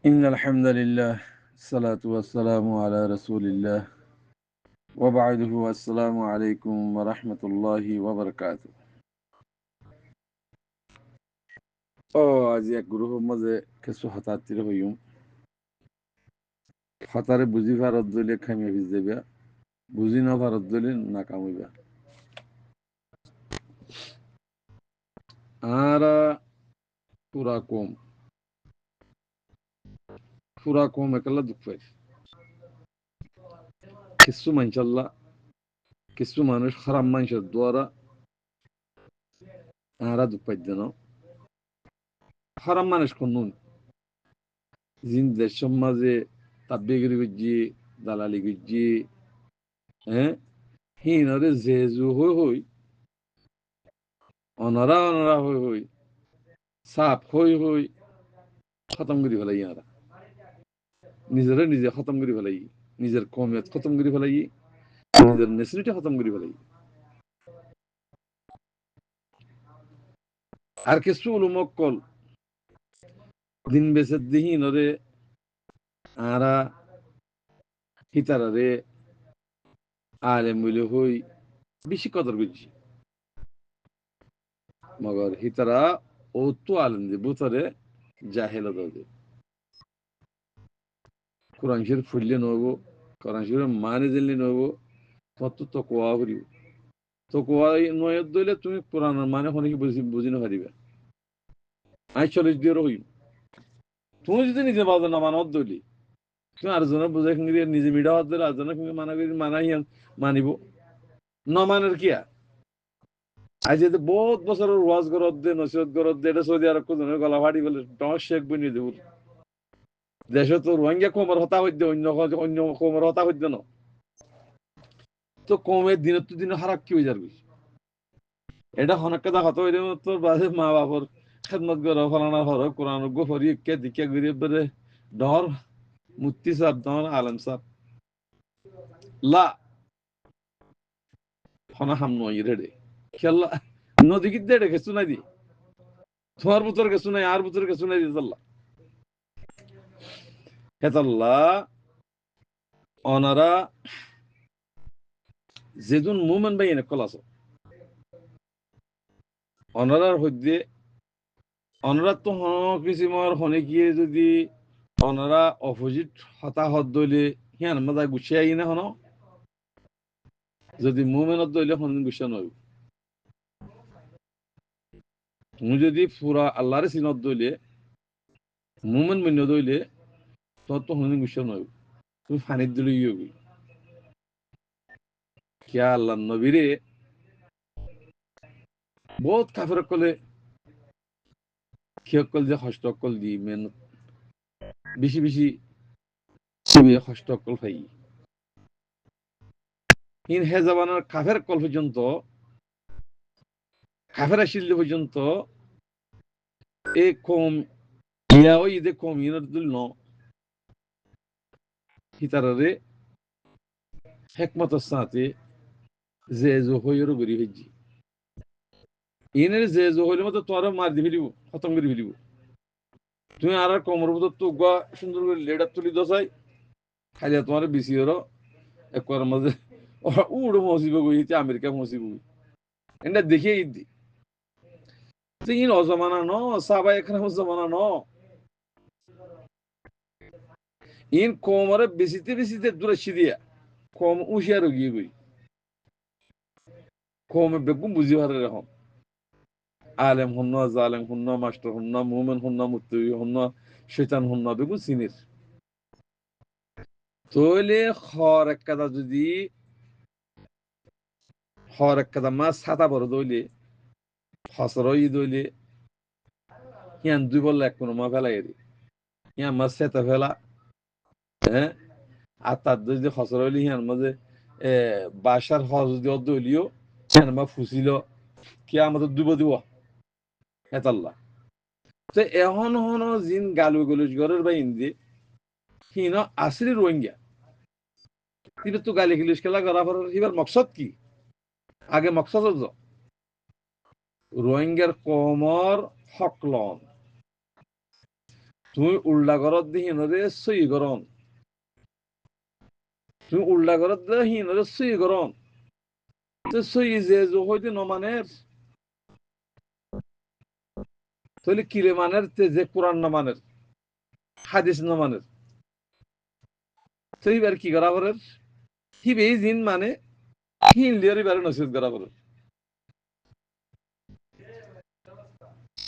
إن الحمد لله الصلاة والسلام على رسول الله وبعده السلام عليكم ورحمة الله وبركاته আজি এক গ্রুপের মাঝে কিছু হতাত্তির হইম হতারে বুঝি ভারত দলে খামিয়া ভিজ দেবা বুঝি না ভারত দলে না কামিবা আর পুরা কম একলা দুঃখ পাই কিছু মানসাল্লাহ কিছু মানুষ খারাপ মানুষের দ্বারা আরা দুঃখ পাই যেন খারাপ মানুষ কোন জিন দেশ সমাজে তাব্বিগিরি গুজি দালালি গুজি হ্যাঁ হিনরে জেজু হই অনরা হই সাপ হই খতম করি ফেলাই ইয়ারা নিজেরা নিজে খতম করি ফেলাই নিজের কমিয়ত খতম করি ফেলাই নিজের নেসরিটা খতম করি ফেলাই আর কিছু উলুমক্কল দিন বেসে দিহিনরে আরা হিতারারে আলেম বলে হই বেশি কদর করছি মগর হিতারা ও তো আলেম যে বুতরে জাহেল দে কোরআন শরীফ ফুললে নবো কোরআন শরীফ মানে জানলে নবো তত তো কোয়া করিব তো কোয়া নয় দইলে তুমি কোরআন মানে হনে কি বুঝি না পারিবা আই 40 দিয়ে রহিম তুমি যদি নিজে বাজে না মানত দইলি তুমি আর জনের বুঝাই খুঁড়ি নিজে মিডা হাত দিলে আর জনের খুঁড়ি মানা করি মানাই মানিব ন মানের কিয়া আজ যদি বহুত বছরের ওয়াজ গরত দে নসিহত গরত দে এটা সৌদি আরব কোজনের গলা ফাটি বলে তোমার শেখ বনি দেব দেশে তো রোহিঙ্গা কোমর হতা হইতে অন্য কোমর হতা হইতে না তো কমের দিনের তো দিনে হারাক কি হয়ে যাবে এটা হনক কথা হতো হইলে তোর বাজে মা বাপর খেদমত গর ফলানা হর কোরআন গো ফরি কে দিকে গরিব বলে ডর মুক্তি সাহেব ডর আলম সাহেব লা হনা হাম নয় রেডে খেলা নদী কি দেড়ে গেছু নাই দি তোমার বুতর গেছু নাই আর বুতর গেছু নাই দিতাল্লা হেতাল্লা অনারা যেদিন মুমেন্ট বাই এনে কলাস অনারার হইতে অনারা তো কিসিমর হনে গিয়ে যদি অনারা অপোজিট হতাহত দইলে হিয়ান মাদা গুছিয়ে আই না হন যদি মুমেন্ট দইলে হন গুছিয়ে নয় তুমি যদি পুরা আল্লাহরে সিনত দইলে মুমেন্ট মন্য দইলে তোর তো হন গুছিয়ে নয় তুমি ফানির দিলে ইয়ে কিয়া আল্লাহ নবীরে বহুত কাফের কলে কিয়কল যে হস্তকল দি মেন বেশি বেশি হস্তকল খাই ইন হে জাবানার কাফের কল পর্যন্ত কাফের আসিল পর্যন্ত এ কম ইয়া ওই দে কম ইনার দিল ন হিতারে হেকমতের সাথে যে হইরও গড়ি হইজি ইনের যে হইলে মতো তোর মার দি ফেলিব খতম করে ফেলিব তুমি আর কমর মতো তো সুন্দর করে লেডার তুলি দশাই খাইলে তোমার বেশি হলো একবার মাঝে উড়ো মসিব গইছে আমেরিকা মসিব এটা দেখে ইদি ইন অজমানা ন সাবা এখানে জমানা ন ইন কমরে বেশিতে দূরে সিদিয়া কম উশিয়ার গিয়ে গই কমে বেগুম বুঝি পারে এরকম আলেম হন্ন জালেম হন্ন মাস্টার হন্ন মুমেন হন্ন মুত্তি হন্ন শৈতান হন্ন বেগুন সিনির তইলে হর এক কাদা যদি হর এক কাদা মাছ ছাতা বড় দইলে হসর দইলে হিয়ান দুই বললে এক কোনো মা ফেলাই দি হিয়ান মাছ সেতা ফেলা হ্যাঁ আর তার যদি হসর হইলে হিয়ান মাঝে বাসার হজ যদি অর্ধ হইলিও হিয়ান মা ফুসিল কে আমাদের দুব দিব হেতাল্লা তো এখন হন জিন গালু গলুজ ঘরের বা ইন্দি হিন আসলি রোহিঙ্গা তিনি তো গালি খিলিস খেলা করা এবার মকসদ কি আগে মকসদ রোহিঙ্গার কমর হকলন তুমি উল্টা ঘরত দি হিনরে সই গরম, তুমি উল্টা ঘরত দি হিনরে সই গরম, তো সই যে হইতে নমানের তাহলে কিরে মানের যে কোরআন না মানের, হাদিস না মানের, তো এবার কি করা করে হিবে জিন মানে হিন লিয়ার এবারে নসিহত করা করে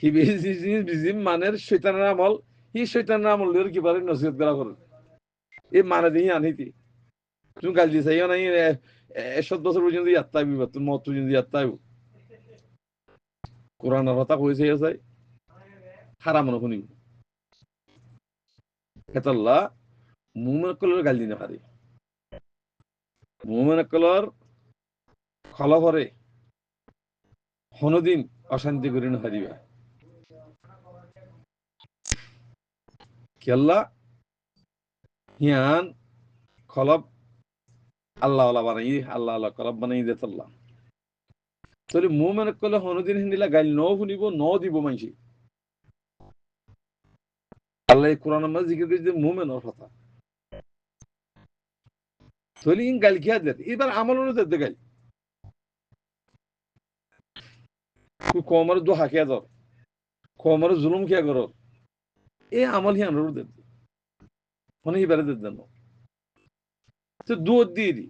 হিবে জিন মানের শৈতানের আমল, হি শৈতানের আমল লিয়ার কি বারে নসিহত করা করে এই মানে দিয়ে আনিতি তুমি গাল দিয়ে চাইও নাই 100 বছর পর্যন্ত ইয়াত্তা আইবি বা তুমি মত পর্যন্ত ইয়াত্তা আইব কোরআনের কথা কইছে আছে হারাম মনে শুনি হেতাল্লাহ মুমিন কলর গাল দিনে পারে মুমিন কলর খলফরে হনদিন অশান্তি করি না হারিবা কেল্লা হিয়ান খলব আল্লাহ আল্লাহ বানাই আল্লাহ আল্লাহ কলব বানাই দে তাল্লাহ তাহলে মুমিন কলর হনদিন হিন্দিলা গাল ন শুনিব ন দিব মাইছি আল্লাহ কোরআনের মাঝে জিকির করে যে মুমিনের কথা তাহলে ইন গাল কিয়া দে এবার আমল অনুযায়ী দে গাল কমর দো হাকিয়া দর কমর জুলুম কিয়া করো এ আমল হিয়ান রুর দে মানে এবারে দে দেন তো দুধ দিয়ে দি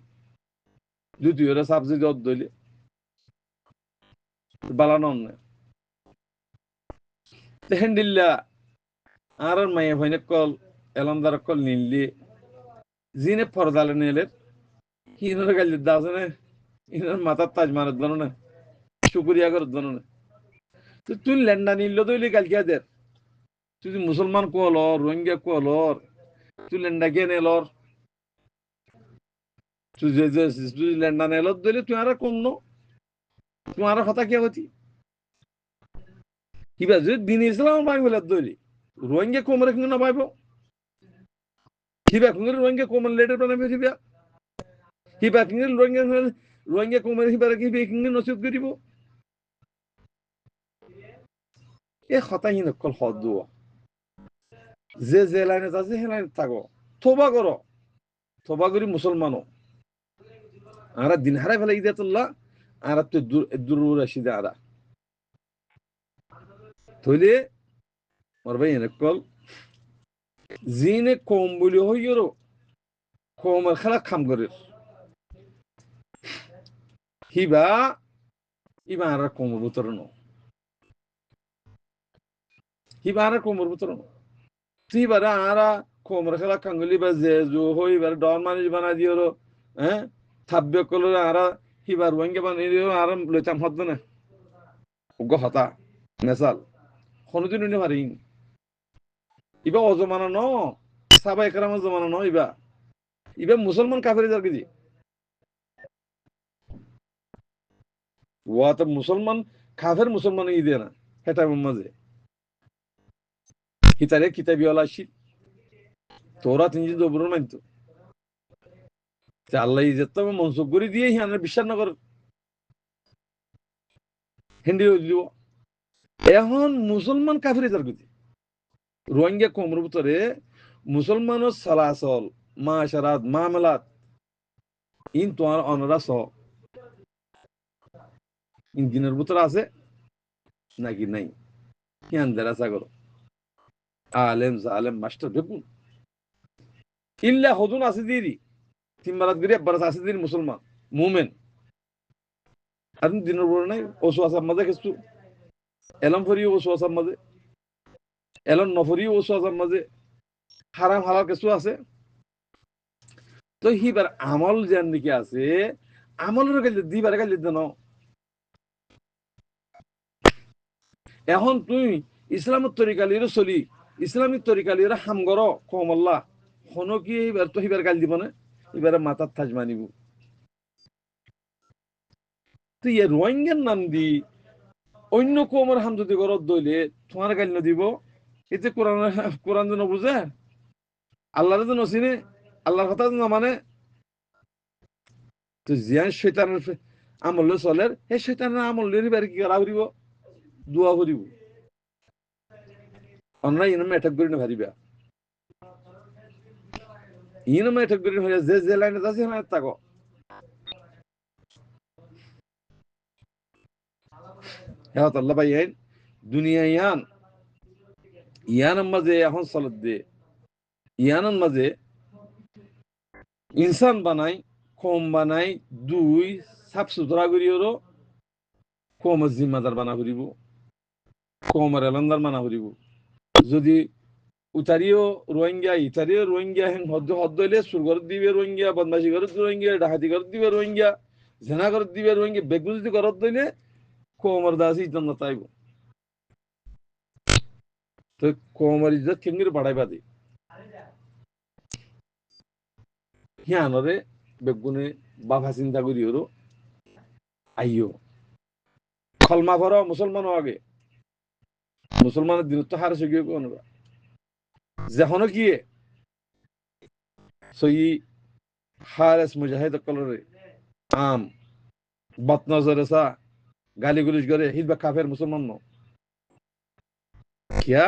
দুধ ওরা সাবজি দর দইলে বালানো না হ্যান্ডিল্লা আর মাইয়া ভাইনে কল এলামদার কল নিলি জিনে পর্দালে নিলে হিনরে গাল দিতে আছে না ইনার মাথার তাজ মারার জন্য না শুকুরিয়া করার জন্য না তো তুই লেন্ডা নিল দইলে গাল কিয়া দে তুই মুসলমান কোলর রোহিঙ্গা কোলর তুই লেন্ডা কে নেলর তুই তুই লেন্ডা নেলত দইলে তুই আর কোন তোমার কথা কে হতি কিবা যদি দিন ইসলাম পাই বলে দইলে রোহিঙ্গা কোমরে কিন্তু না পাইব কিবা কিন্তু রোহিঙ্গা কোমর লেটার বানাবে কিবা কিবা কিন্তু রোহিঙ্গা কোমরে কিবা কিবা কিন্তু নসিব করিব এ কথাই নকল হদ যে লাইনে আছে সে লাইনে থাকো থোবা করো থোবা করি মুসলমানও আর দিন হারাই ফেলে ইদাতুল্লাহ আর তো দূর আসিদে আরা তইলে মোর ভাই নকল জিনে কম বলি হইরো কমের খেলা খাম করে হিবা ইবা আর কোমর ভিতরে ন হিবা আর কোমর ভিতরে ন তুই বারে আরা কোমর খেলা কাঙ্গুলি বা যে জো হইবার ডর মানুষ বানা দিও হ্যাঁ থাব্য কলো আরা হিবার ওয়াঙ্গে বানিয়ে দিও আর লইতাম হদ না উগ্র হতা মেসাল কোনদিন উনি পারিন ইবা অজমানা ন সাবা একরাম জমানা ন ইবা ইবা মুসলমান কাফের যার কি ওয়া তো মুসলমান কাফের মুসলমান ই দিয়ে না হেটা মাঝে হিতারে কিতাবিওয়ালা শীত তোরা তিন দবরুর মানতো আল্লাহ ইজ্জত মনসুখ করে দিয়ে হিয়ানের বিশ্বাস না কর হিন্দি দিব এখন মুসলমান কাফিরে যার গতি রোহিঙ্গা কোমর ভিতরে মুসলমানের সালাসল মাশারাত মামলাত ইন তোমার অনরা স ইন দিনের ভিতরে আছে নাকি নাই হিয়ান দেরা সাগর আলেম জালেম মাস্টার বেকুন ইল্লা হদুন আছে দিদি তিনবারাত গরিয়া বারাত আছে দিন মুসলমান মুমেন আর দিনের বড় নাই ওসু আসার মাঝে কিছু এলম ফরিও ওসু আসার মাঝে এলম নফরিও ওসু আসার মাঝে হারাম হালাল কিছু আছে তো হিবার আমল যেন দিকে আছে আমলের কাছে দিবার কাছে দেন এখন তুই ইসলামের তরিকালির চলি ইসলামিক তরিকালির হামগর কমল্লা হন কি এইবার তো হিবার গাল দিব না এবারে মাথার থাজ মানিব তুই এ রোহিঙ্গার নাম দি অন্য কমের হাম যদি গরত দইলে তোমার গাল ন দিব এতে কোরআন কোরআন যেন বুঝে আল্লাহর যেন চিনে আল্লাহর কথা না মানে তো জিয়ান শৈতানের আমল চলে সেই শৈতানের আমল লিবার কি করা করিব দোয়া করিব অন্য ইনমে অ্যাটাক করি না ভারিবা ইনমে অ্যাটাক করি না যে যে লাইনে আছে লাইনে থাকো হ্যাঁ আল্লাহ ভাই দুনিয়া ইয়ানের মাঝে এখন চলত দে ইয়ানের মাঝে ইনসান বানাই কম বানাই দুই সাফ সুতরা করিও কম জিম্মাদার বানা করিব কমের এলান্দার মানা করিব যদি উতারিও রোহিঙ্গা হেন হদ্দ হইলে সুরগর দিবে রোহিঙ্গা বদমাশি ঘর রোহিঙ্গা ডাহাতি ঘর দিবে রোহিঙ্গা জেনা ঘর দিবে রোহিঙ্গা বেগুন যদি ঘর দইলে কমর দাসি ইজ্জত নতাইব তো কমর ইজ্জত কেঙ্গির বাড়াইবা দি হিয়ানরে বেগুনে বাফা চিন্তা করি ওরো আইও খলমা ভর মুসলমান আগে মুসলমানের দিন তো হার সগিয়ে কোনবা যেখনো গিয়ে সই হারেস মুজাহিদ কলরে আম বদনজরে সা গালি গুলিশ করে হিদবা কাফের মুসলমান ন কিয়া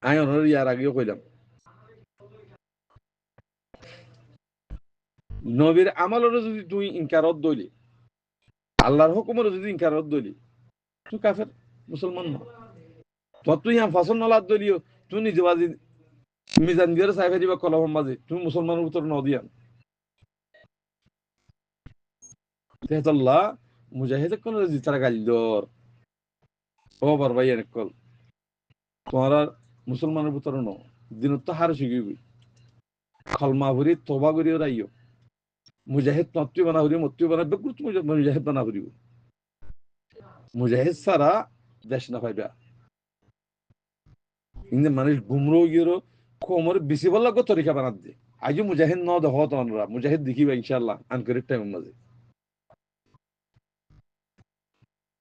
আমি অনর ইয়ার আগেও কইলাম নবীর আমলেরও যদি তুই ইনকারত দইলি আল্লাহর হুকুমেরও যদি ইনকারত দইলি তুই কাফের মুসলমান ন তো তুই ইয়াম ফাসল নলাদ দইলিও তুই নিজে বাজি মিজান দিয়ে সাইফে দিবা কলম বাজি তুমি মুসলমানের উত্তর ন দিয়ান তেহতাল্লাহ মুজাহিদ কোন জিতারা গালিদর ও বারবাই কল তোমার মুসলমানের উত্তর ন দিনত তো হার শিখিবি খলমা ভরি তোবা করিও রাইও মুজাহিদ নত্তি বানা করিও মত্তি বানা বেকুত মুজাহিদ বানা করিও মুজাহিদ সারা দেশ না পাইবা ইন্দে মানুষ গুমরো গিয়েরো কোমর বেশি বলা গো তরিকা বানাত দে আজও মুজাহিদ ন দেহ তোমরা মুজাহিদ দেখিবা ইনশাআল্লাহ আনকরির টাইম মাঝে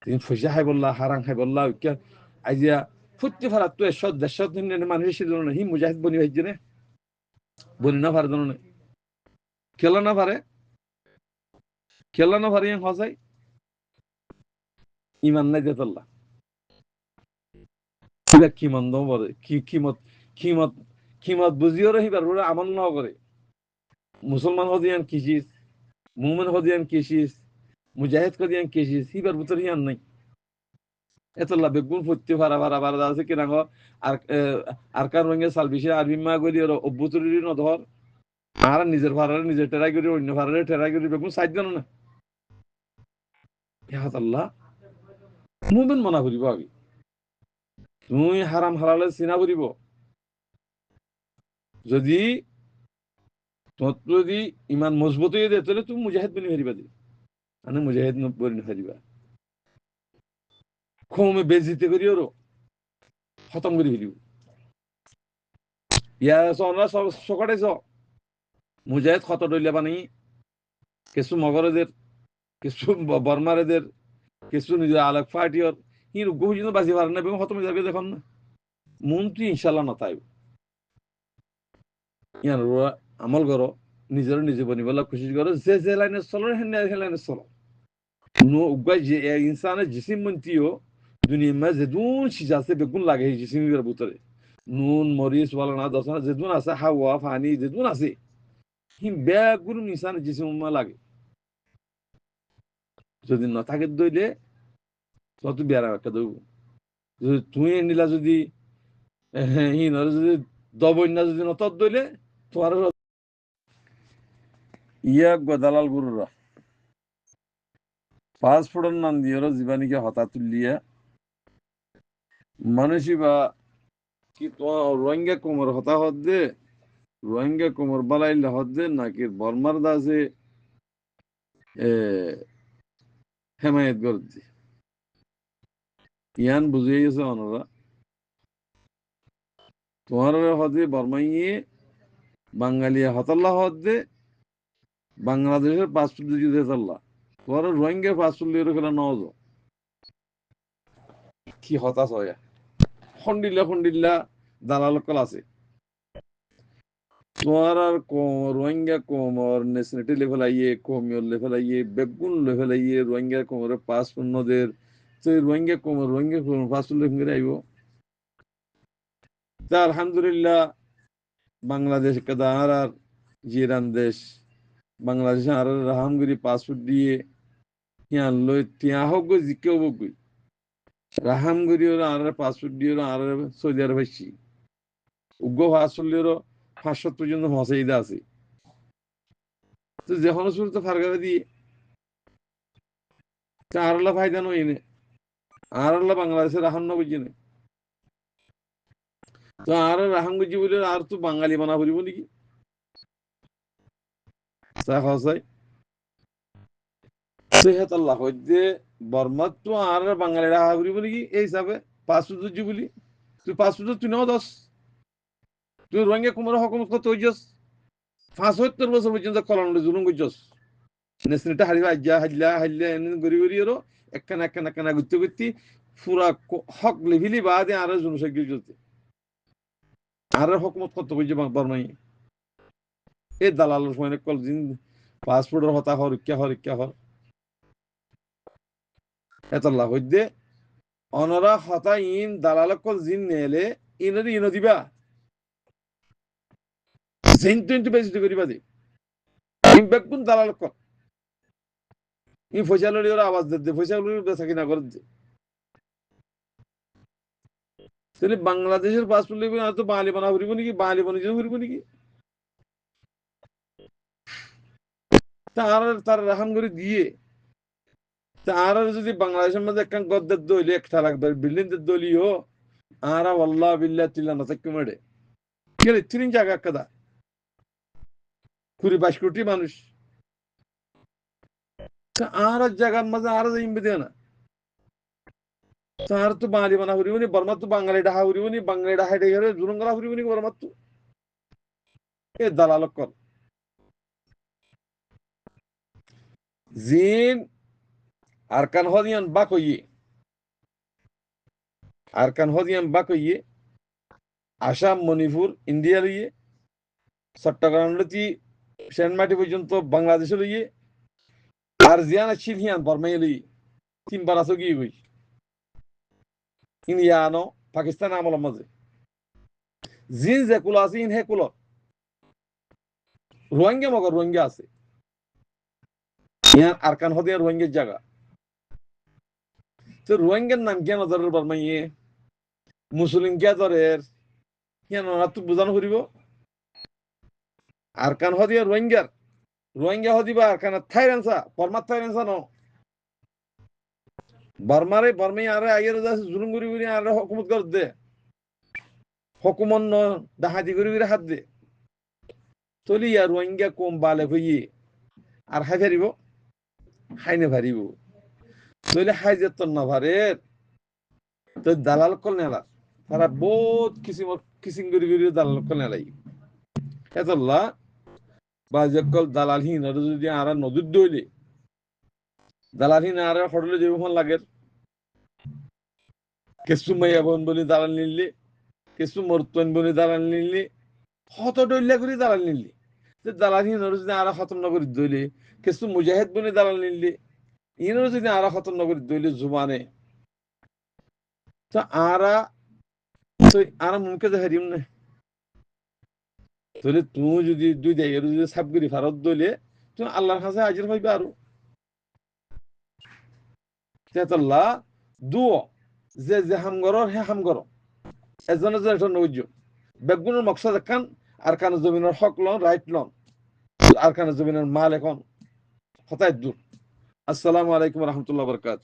তিনি ফসা খাই বললা হারাং খাই বললা আইজিয়া ফুটতে ফারা তো এসব দেশত মানুষ ছিল হি মুজাহিদ বনি ভাইছে নে বনি না পারে জানো খেলা না পারে হসাই ইমান নাই দেতল্লা কি মন্দ বলে কিমত বুঝিও রহিবার ওরা আমল ন করে মুসলমান হদিয়ান কিসিস মুমিন হদিয়ান কিসিস মুজাহিদ হদিয়ান কিসিস হিবার ভিতর হিয়ান নাই এতলা বেগুন ফুটতে ভাড়া আছে কিনা আর কার রঙে সালবিশে আরবি মা গলি অভ্যুতরি নধর আর নিজের ভাড়ারে নিজের টেরাই করি অন্য ভাড়ারে টেরাই করি বেগুন সাইড জানো না ইহাত আল্লাহ মুমিন মনা করিব আগে তুমি হারাম হালালে চিনা করিব যদি যদি ইমান মজবুত হয়ে দেয় তাহলে তুমি মুজাহিদ বনি হারিবা দি মানে মুজাহিদ বনি হারিবা খমে বেজিতে করি ওর খতম করে ফেলিব ইয়া সনরা সকাটাইছ মুজাহিদ খত ডইলে বানি কিছু মগরদের কিছু বর্মারেদের কিছু নিজের আলেক ফাটিয়র হি গহুজি বাজি পারে না এবং খতম যাবে দেখুন না মন্ত্রী ইনশাল্লাহ না তাই ইয়ার আমল করো নিজের নিজে বনিবলা কোশিশ করো যে লাইনে চলো সে লাইনে চলো নো উগাই যে ইনসানের জিসিম মন্ত্রীও দুনিয়া মে যেদুন সিজ আছে বেগুন লাগে এই জিসিমের ভিতরে নুন মরিচ ওয়ালা না দশনা যেদুন আছে হাওয়া পানি যেদুন আছে হি বেগুন ইনসানের জিসিম লাগে যদি না থাকে দইলে তত বিয়ারা একটা দেব যদি তুই নিলা যদি হি নরে যদি দবন্যা যদি নত দইলে তোমার ইয়া দালাল গুরুরা পাসপোর্টের নাম দিয়ে জীবানীকে হতা তুলিয়া মানুষই বা কি তোমার রোহিঙ্গা কোমর হতা হদ্দে রোহিঙ্গা কোমর বালাইলে হদ্দে নাকি বর্মার দাসে হেমায়ত করছে ইয়ান বুঝিয়ে গেছে ওনারা তোমার হদে বর্মাইয়ে বাঙালিয়া হতাল্লা হদ্দে বাংলাদেশের পাসপোর্ট দিয়ে তাল্লা তোমার রোহিঙ্গা পাসপোর্ট দিয়ে খেলা নজ কি হতাশ হয় খন্ডিল্লা দালালকল আছে তোমার আর রোহিঙ্গা কোমর নেশনালিটি লেভেল আইয়ে কমিওর লেভেল আইয়ে বেগুন লেভেল আইয়ে রোহিঙ্গা কোমরের পাসপোর্ট নদের তো রোহিঙ্গা কোমর পাসপোর্ট লেভেল আইব তা আলহামদুলিল্লাহ বাংলাদেশ কেদার আর জিরান দেশ বাংলাদেশে আর রাহামগুড়ি পাসপোর্ট দিয়ে হিয়ান লই তিয়া হোক গো জিকে হোক গই রাহামগুড়ি ওরা আর পাসপোর্ট দিয়ে ওরা আর সৌদি আরব আসছি উগ্র পাসপোর্ট 500 পর্যন্ত মশাইদা আছে তো যখন শুরু তো ফারগারে দিয়ে আরল্লা ফায়দা নই নে আরল্লা বাংলাদেশের রাহাম না বুঝি না তো আর রাহাম বুঝি বলে আর তো বাঙালি বানা পড়িব নাকি চাই সেহাত আল্লাহ হইতে বর্মাত তো আর বাঙালি রাহা পড়িব নাকি এই হিসাবে পাসপোর্ট বুঝি বলি তুই পাসপোর্ট তুই নাও দশ তুই রঙে কুমার হকুমত কত হইছস 75 বছর পর্যন্ত কলম জুলুম করছস নেসনিটা হারিবা আজ্জা হাল্লা হাল্লা এনে গরি গরি এরো একখানা একখানা একখানা গুত্তি গুত্তি পুরা হক লেভিলি বাদে আর জনসংখ্যা চলতে আর হকুমত কত বুঝে বর্মাই এই দালালের সময় কল দিন পাসপোর্টের হতা হরিক্যা হর এতল্লা হইতে অনরা হতা ইন দালাল কল জিন নেলে ইনরি ইনো দিবা জিন তো বেশি করিবা দে ইন বেগুন দালাল কল ইন ফয়সালুরি ওরা আওয়াজ দে ফয়সালুরি বেচা কিনা করে দে তাহলে বাংলাদেশের পাসপোর্ট লিখবে না তো বাঙালি বানা হরিব নাকি বাঙালি বানিয়ে হরিব নাকি তার রাহাম করে দিয়ে তার যদি বাংলাদেশের মধ্যে একটা গদ্দের দইলে একটা লাগবে বিল্ডিং দলিও আরা আল্লাহ বিল্লাহ তিল্লা না থাকি মেডে গেলে 3 জায়গা কাদা 22 কোটি মানুষ আর জায়গার মাঝে আর ইমবে দেয় না তার তো বাঙালি বানা হরিবনি বর্মা তো বাঙালি ডাহা হরিবনি বাঙালি ডাহা ডেগে জুরঙ্গলা হরিবনি বর্মা তো এ দালালক কর জিন আরকান হদিয়ান বাকইয়ে আসাম মণিপুর ইন্ডিয়া লইয়ে চট্টগ্রাম লতি সেনমাটি পর্যন্ত বাংলাদেশে লইয়ে আর জিয়ান আছিল হিয়ান বর্মাই লইয়ে 3 বার আসো গিয়ে গই ইন্ডিয়ানো পাকিস্তান আমলের মাঝে জিন যে কুলো আছে ইন হে কুলো রোহিঙ্গা মগর রোহিঙ্গা আছে ইয়ান আরকান হদিয়ান রোহিঙ্গার জায়গা তো রোহিঙ্গার নাম কেন ধরের বর্মাইয়ে মুসলিম কে ধরের কেন তো বোঝানো করিব আরকান হদিয়া রোহিঙ্গা হদিবা আরকান থাইরেন্সা বর্মার থাইরেন্সা ন বর্মাই আরে আগের জুলুম করি করি আর হকুমত কর দে হকুমন ন ডাহাতি করি করি হাত দে তলি আর রোহিঙ্গা কম বালে হইয়ে আর হাই ফারিব হাইনে ফারিব তৈলে হাই যেত না ভারের তো দালাল কল নেলা তারা বহুত কিসিং করি করি দালাল কল নেলাই এতল্লা বা যকল দালালহীন আর যদি আর নদীর দইলে দালালহীন আর হটলে যে লাগে কিছু মাইয়া বোন বলি দালাল নিলি কিছু মরতন বলি দালাল নিলি হত ডইলা করে দালাল নিলি দালালহীন আর যদি আর খতম নগরী দইলে কিছু মুজাহিদ বলি দালাল নিলি ইনও যদি আর খতম নগরী দইলে জুবানে তো আর মুখে দেখা দিম না তাহলে তুমি যদি 2 জায়গায় যদি সাবগিরি ভারত দইলে তুমি আল্লাহর কাছে হাজির হইবে আরো তেতল্লা দুও যে হামগরর হে হামগর এজনে যে এটা নৈজ বেগুনের মকসদ একান আর কান জমিনের হক লন রাইট লন আর কান জমিনের মাল এখন হতায় দূর আসসালামু আলাইকুম রহমতুল্লাহ বরকাত